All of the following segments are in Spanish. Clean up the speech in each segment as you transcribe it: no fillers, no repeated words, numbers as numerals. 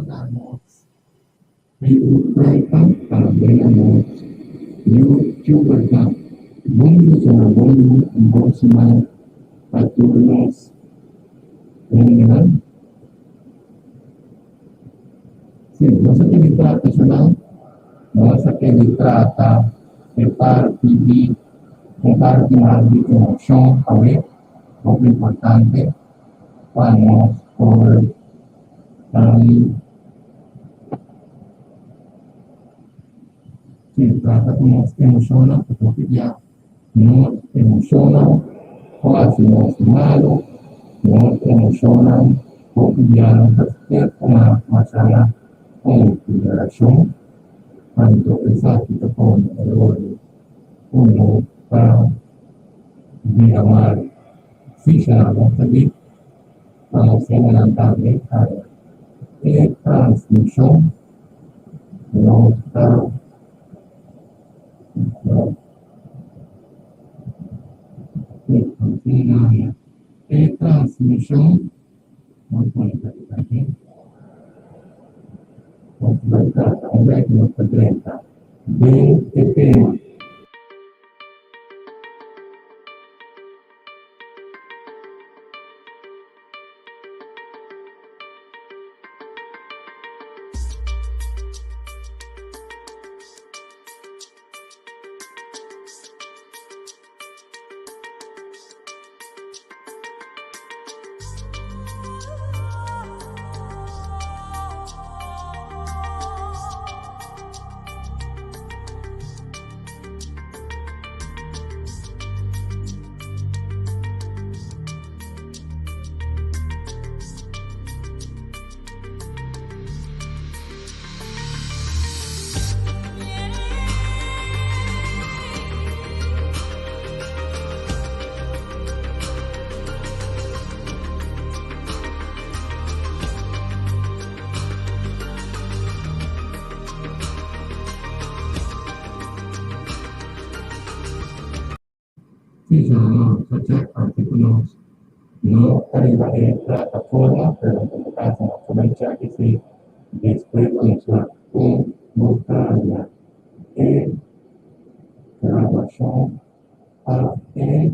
tenemos Facebook, tenemos YouTube, Bosman, Paturnos, sì, cosa che vi tratta sono cosa che vi tratta le parti di emoción, a ver, muy importante, vamos por sí, trata como emociona, porque ya no emociona, o hacemos malo, no emocionan, porque ya no es una masana con liberación, tanto exacto con el uno para llamar ficha también, vamos a adelantarle a la transmisión, no está transmisión, vamos a poner aquí, vamos a ver que nos presenta de este tema. Sí, son artículos no arriba de plataforma, pero en todo caso aprovecha que se después nuestra convocatoria de grabación a el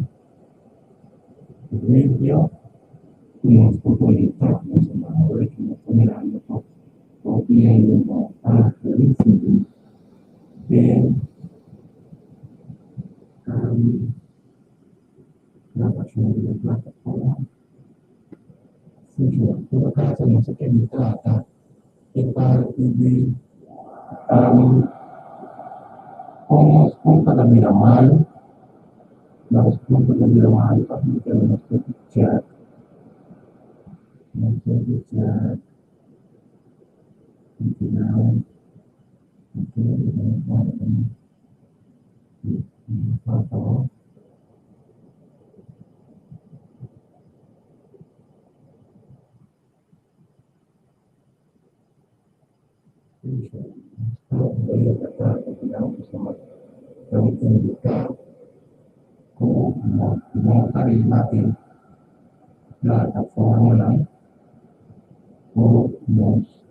vídeo nos comunicamos en la hora que nos mirando o viendo a recibir de grabación de plataforma. Sí, en todo caso no sé qué me trata de parte de cómo los puntos de Miramar, los puntos de Miramar, para que tenemos que check, no sé qué check, continuar, por favor. Voy a tratar de tengo que indicar como no arriba de plataforma o nos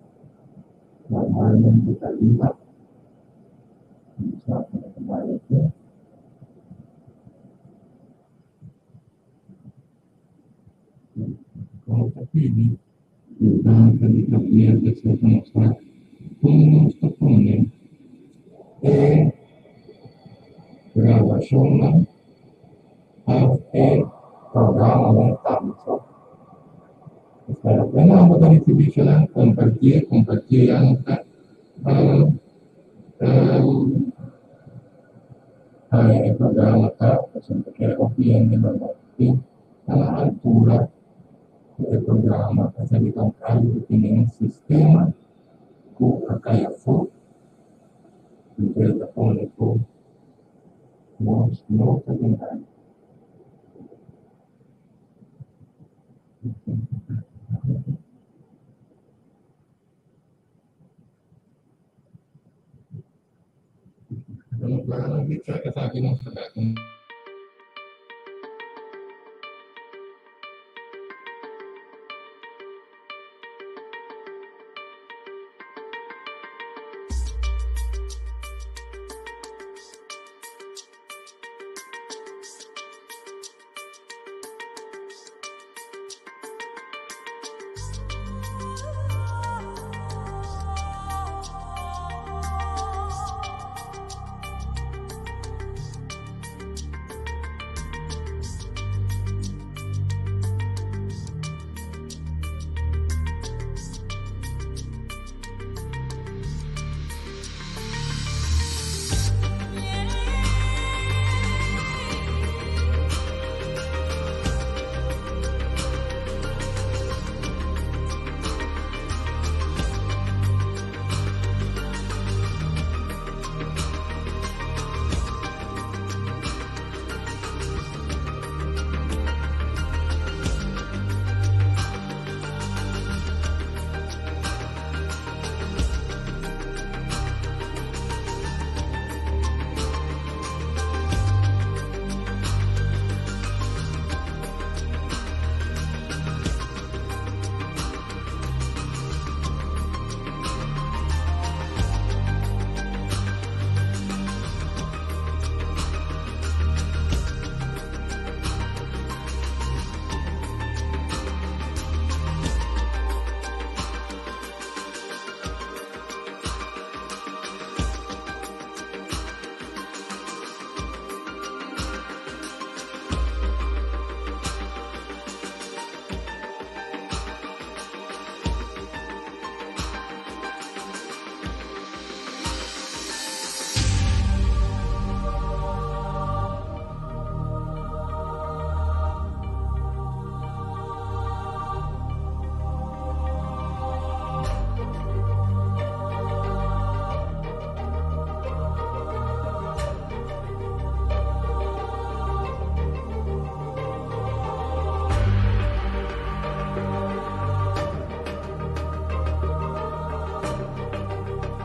normalmente arriba. Vamos a tomar esto. Como se pide, y vamos a decir que se muestra cómo se pone grabación el programa de tanto. Espero que no voy a recibir compartir ya nunca. El programa acá, pues siempre que bien de verdad, a la altura del programa, que se evita un cambio que tiene un sistema, que acá ya fue, y que le pone por no se tengan. Bueno, claro, dicho que aquí no se